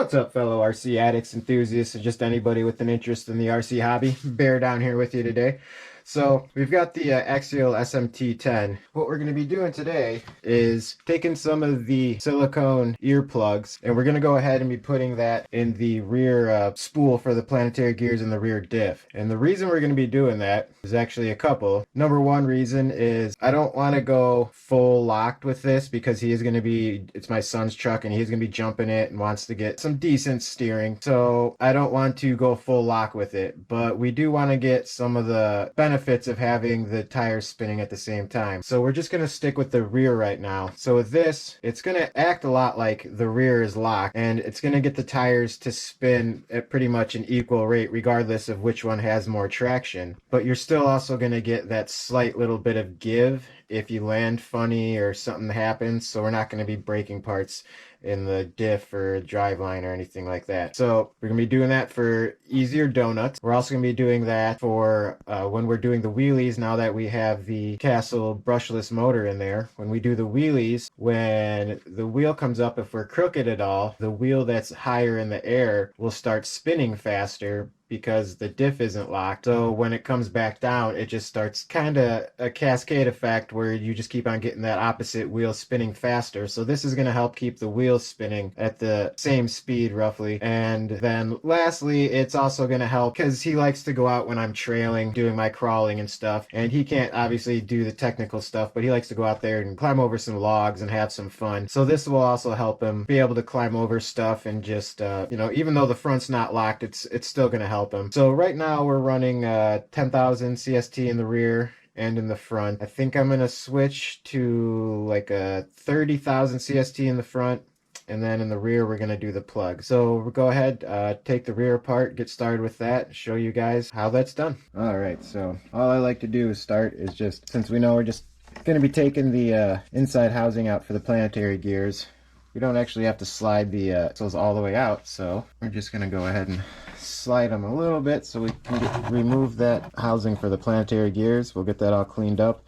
What's up, fellow RC addicts, enthusiasts, and just anybody with an interest in the RC hobby? Bear down here with you today. So we've got the Axial SMT10. What we're going to be doing today is taking some of the silicone earplugs, and we're going to go ahead and be putting that in the rear spool for the planetary gears and the rear diff. And the reason we're going to be doing that is actually a couple. Number one reason is I don't want to go full locked with this because it's my son's truck and he's going to be jumping it and wants to get some decent steering. So I don't want to go full lock with it, but we do want to get some of the benefits of having the tires spinning at the same time. So we're just going to stick with the rear right now. So with this, it's going to act a lot like the rear is locked, and it's going to get the tires to spin at pretty much an equal rate regardless of which one has more traction. But you're still also going to get that slight little bit of give if you land funny or something happens. So we're not going to be breaking parts in the diff or driveline or anything like that. So we're going to be doing that for easier donuts. We're also going to be doing that for when we're doing the wheelies, now that we have the Castle brushless motor in there. When we do the wheelies, when the wheel comes up, if we're crooked at all, the wheel that's higher in the air will start spinning faster because the diff isn't locked. So when it comes back down, it just starts kind of a cascade effect where you just keep on getting that opposite wheel spinning faster. So this is going to help keep the wheels spinning at the same speed roughly. And then lastly, it's also going to help because he likes to go out when I'm trailing, doing my crawling and stuff. And he can't obviously do the technical stuff, but he likes to go out there and climb over some logs and have some fun. So this will also help him be able to climb over stuff and just, even though the front's not locked, it's still going to help him. So right now we're running 10,000 CST in the rear and in the front. I think I'm going to switch to like a 30,000 CST in the front, and then in the rear we're going to do the plug. So we'll go ahead, take the rear apart, get started with that, show you guys how that's done. Alright, so all I like to do is start is just, since we know we're just going to be taking the inside housing out for the planetary gears, we don't actually have to slide the axles all the way out, so we're just going to go ahead and slide them a little bit so we can remove that housing for the planetary gears. We'll get that all cleaned up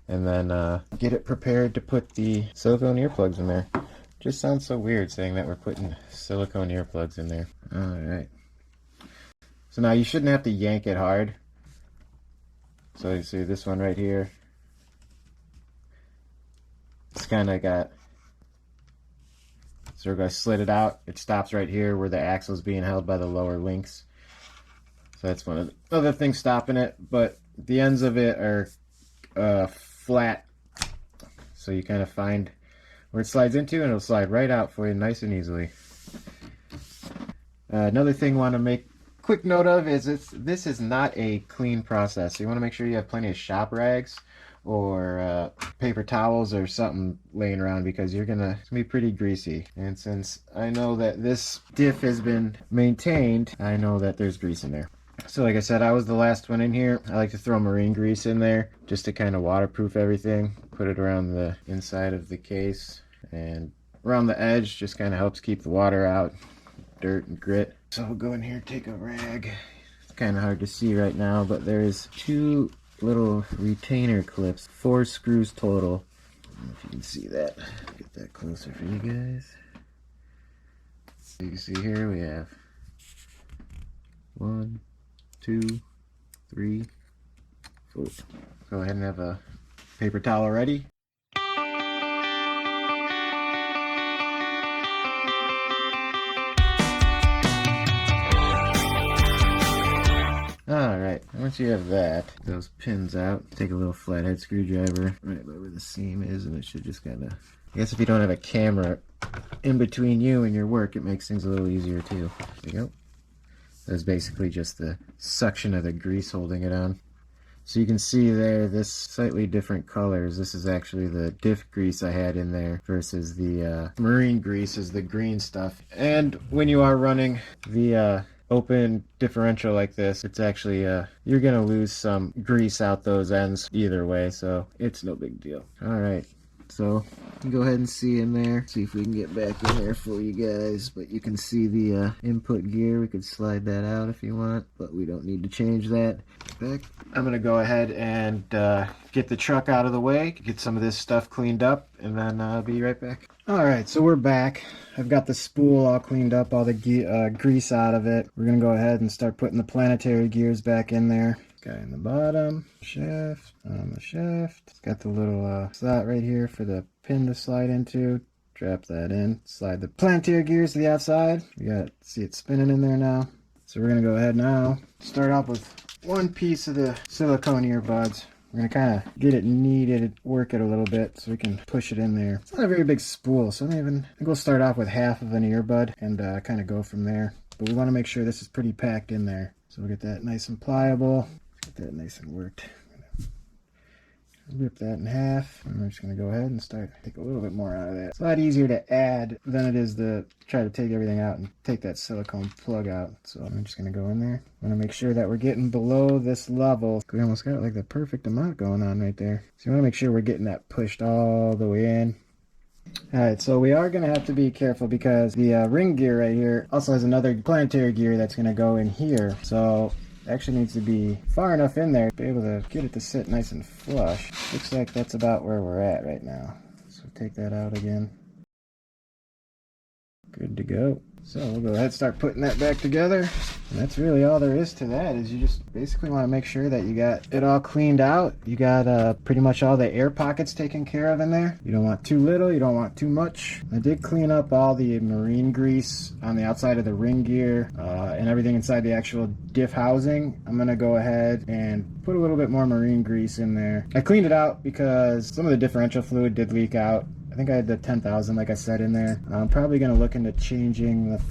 and then get it prepared to put the silicone earplugs in there. Just sounds so weird saying that we're putting silicone earplugs in there. Alright. So now you shouldn't have to yank it hard. So you see this one right here. It's kind of got... So we're going to slit it out. It stops right here where the axle is being held by the lower links. So that's one of the other things stopping it. But the ends of it are flat. So you kind of find where it slides into, and it'll slide right out for you nice and easily. Another thing I want to make quick note of is this is not a clean process. So you want to make sure you have plenty of shop rags or paper towels or something laying around, because it's gonna be pretty greasy. And since I know that this diff has been maintained, I know that there's grease in there. So like I said, I was the last one in here. I like to throw marine grease in there just to kind of waterproof everything. Put it around the inside of the case and around the edge, just kind of helps keep the water out, dirt and grit. So we'll go in here, take a rag. It's kind of hard to see right now, but there's two little retainer clips, 4 screws total. I don't know if you can see that. Get that closer for you guys. So you can see here we have 1, 2, 3, 4. Go ahead and have a paper towel ready. Alright, once you have that, those pins out, take a little flathead screwdriver right where the seam is, and it should just kind of... I guess if you don't have a camera in between you and your work, it makes things a little easier too. There you go. That's basically just the suction of the grease holding it on. So you can see there, this slightly different colors. This is actually the diff grease I had in there versus the marine grease is the green stuff. And when you are running the open differential like this, it's actually you're gonna lose some grease out those ends either way, so it's no big deal. All right, So go ahead and see in there. See if we can get back in there for you guys. But you can see the input gear. We could slide that out if you want, but we don't need to change that. Back. I'm gonna go ahead and get the truck out of the way, get some of this stuff cleaned up, and then I'll be right back. All right, so we're back. I've got the spool all cleaned up, all the grease out of it. We're gonna go ahead and start putting the planetary gears back in there. Guy in the bottom, shaft, on the shaft. It's got the little slot right here for the pin to slide into. Drop that in, slide the planetary gears to the outside. See it spinning in there now. So we're gonna go ahead now, start off with one piece of the silicone earbuds. We're gonna kind of get it kneaded, work it a little bit so we can push it in there. It's not a very big spool, so I think we'll start off with half of an earbud and kind of go from there. But we want to make sure this is pretty packed in there. So we'll get that nice and pliable. Get that nice and worked. Rip that in half. And we're just going to go ahead and take a little bit more out of that. It's a lot easier to add than it is to try to take everything out and take that silicone plug out. So I'm just going to go in there. I want to make sure that we're getting below this level. We almost got like the perfect amount going on right there. So you want to make sure we're getting that pushed all the way in. Alright, so we are going to have to be careful because the ring gear right here also has another planetary gear that's going to go in here. So actually needs to be far enough in there to be able to get it to sit nice and flush. Looks like that's about where we're at right now. So take that out again. Good to go. So we'll go ahead and start putting that back together. And that's really all there is to that, is you just basically want to make sure that you got it all cleaned out. You got pretty much all the air pockets taken care of in there. You don't want too little, you don't want too much. I did clean up all the marine grease on the outside of the ring gear and everything inside the actual diff housing. I'm going to go ahead and put a little bit more marine grease in there. I cleaned it out because some of the differential fluid did leak out. I think I had the 10,000 like I said in there. I'm probably going to look into changing the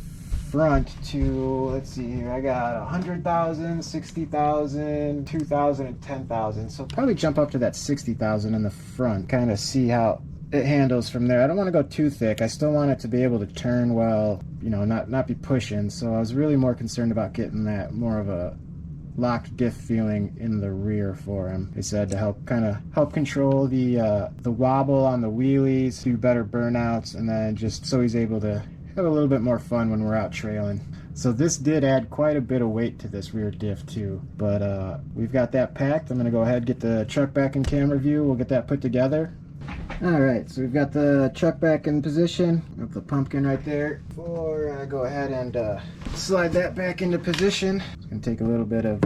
front to, let's see here, I got 100,000, 60,000, 2,000, and 10,000. So probably jump up to that 60,000 in the front, kind of see how it handles from there. I don't want to go too thick. I still want it to be able to turn well, you know, not be pushing. So I was really more concerned about getting that more of a locked diff feeling in the rear for him. They said to help control the wobble on the wheelies, do better burnouts, and then just so he's able to have a little bit more fun when we're out trailing. So this did add quite a bit of weight to this rear diff too, but we've got that packed. I'm going to go ahead and get the truck back in camera view. We'll get that put together. Alright, so we've got the truck back in position. Got the pumpkin right there. Before I go ahead and slide that back into position, it's going to take a little bit of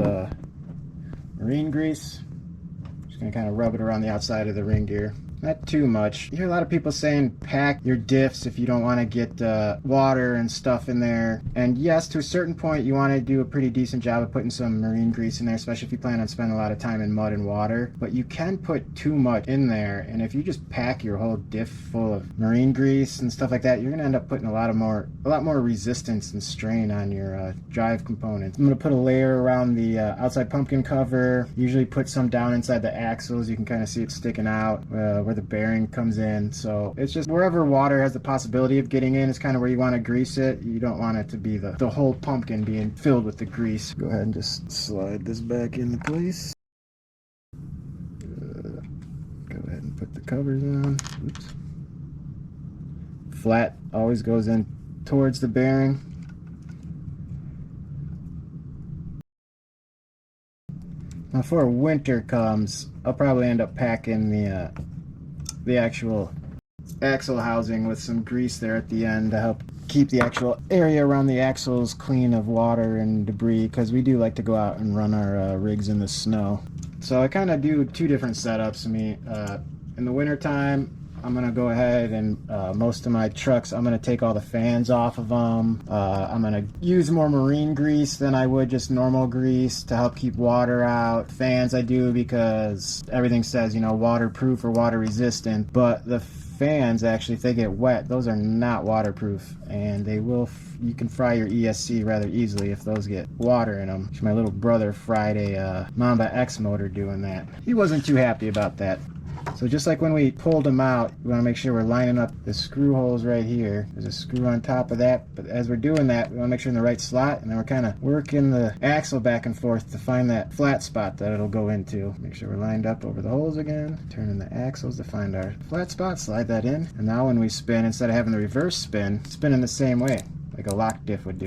marine grease. Just going to kind of rub it around the outside of the ring gear. Not too much. You hear a lot of people saying pack your diffs if you don't want to get water and stuff in there. And yes, to a certain point, you want to do a pretty decent job of putting some marine grease in there, especially if you plan on spending a lot of time in mud and water. But you can put too much in there, and if you just pack your whole diff full of marine grease and stuff like that, you're going to end up putting a lot more resistance and strain on your drive components. I'm going to put a layer around the outside pumpkin cover. Usually put some down inside the axles. You can kind of see it sticking out where the bearing comes in. So it's just wherever water has the possibility of getting in is kind of where you want to grease it. You don't want it to be the whole pumpkin being filled with the grease. Go ahead and just slide this back into place. Go ahead and put the covers on. Oops. Flat always goes in towards the bearing. Now before winter comes, I'll probably end up packing the actual axle housing with some grease there at the end to help keep the actual area around the axles clean of water and debris, because we do like to go out and run our rigs in the snow. So I kind of do two different setups. I mean, in the winter time, I'm going to go ahead and most of my trucks, I'm going to take all the fans off of them. I'm going to use more marine grease than I would just normal grease to help keep water out. Fans I do because everything says, you know, waterproof or water resistant, but the fans actually, if they get wet, those are not waterproof, and they will, you can fry your ESC rather easily if those get water in them. My little brother fried a Mamba X motor doing that. He wasn't too happy about that. So So just like when we pulled them out, we want to make sure we're lining up the screw holes right here. There's a screw on top of that, but as we're doing that, we want to make sure in the right slot, and then we're kind of working the axle back and forth to find that flat spot that it'll go into. Make sure we're lined up over the holes again, turning the axles to find our flat spot, slide that in, and now when we spin, instead of having the reverse spin, spin in the same way, like a lock diff would do.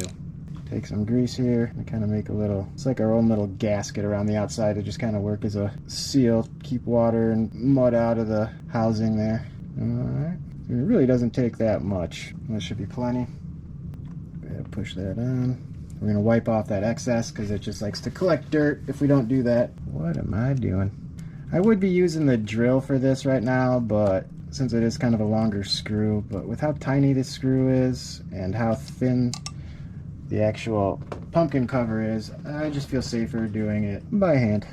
Take some grease here and kind of make a little, it's like our own little gasket around the outside to just kind of work as a seal, keep water and mud out of the housing there. Alright, it really doesn't take that much. That should be plenty. Go ahead and push that on. We're going to wipe off that excess because it just likes to collect dirt if we don't do that. What am I doing? I would be using the drill for this right now, but since it is kind of a longer screw, but with how tiny this screw is and how thin the actual pumpkin cover is, I just feel safer doing it by hand.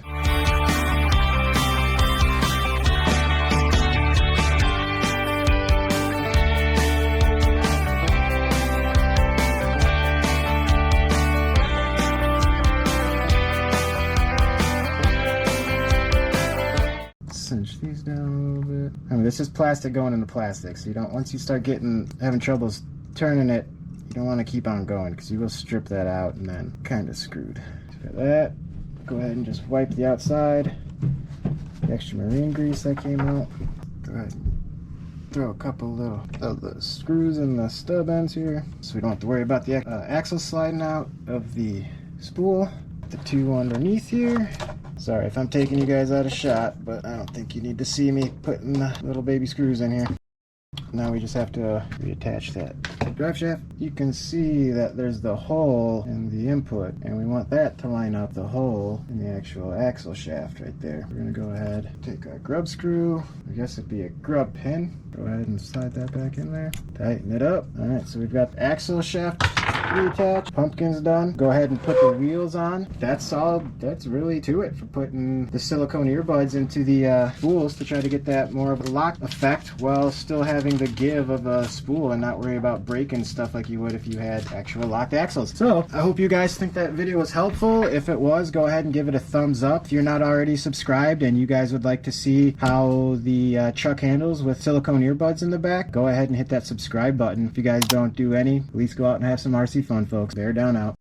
Cinch these down a little bit. I mean, this is plastic going into plastic, so you don't, once you start having troubles turning it, you don't want to keep on going because you will strip that out and then kind of screwed. For that, go ahead and just wipe the outside, the extra marine grease that came out. Go ahead and throw a couple little of the screws in the stub ends here so we don't have to worry about the axle sliding out of the spool. The two underneath here. Sorry if I'm taking you guys out of shot, but I don't think you need to see me putting the little baby screws in here. Now we just have to reattach that drive shaft. You can see that there's the hole in the input, and we want that to line up the hole in the actual axle shaft right there. We're going to go ahead, take our grub screw, I guess it'd be a grub pin. Go ahead and slide that back in there, tighten it up. Alright, so we've got the axle shaft reattached, pumpkin's done. Go ahead and put the wheels on. That's all, that's really to it for putting the silicone earbuds into the spools to try to get that more of a lock effect while still having the give of a spool and not worry about breaking stuff like you would if you had actual locked axles. So I hope you guys think that video was helpful. If it was, go ahead and give it a thumbs up. If you're not already subscribed and you guys would like to see how the truck handles with silicone earbuds in the back, go ahead and hit that subscribe button. If you guys don't do any, at least go out and have some RC fun, folks. Bear down out.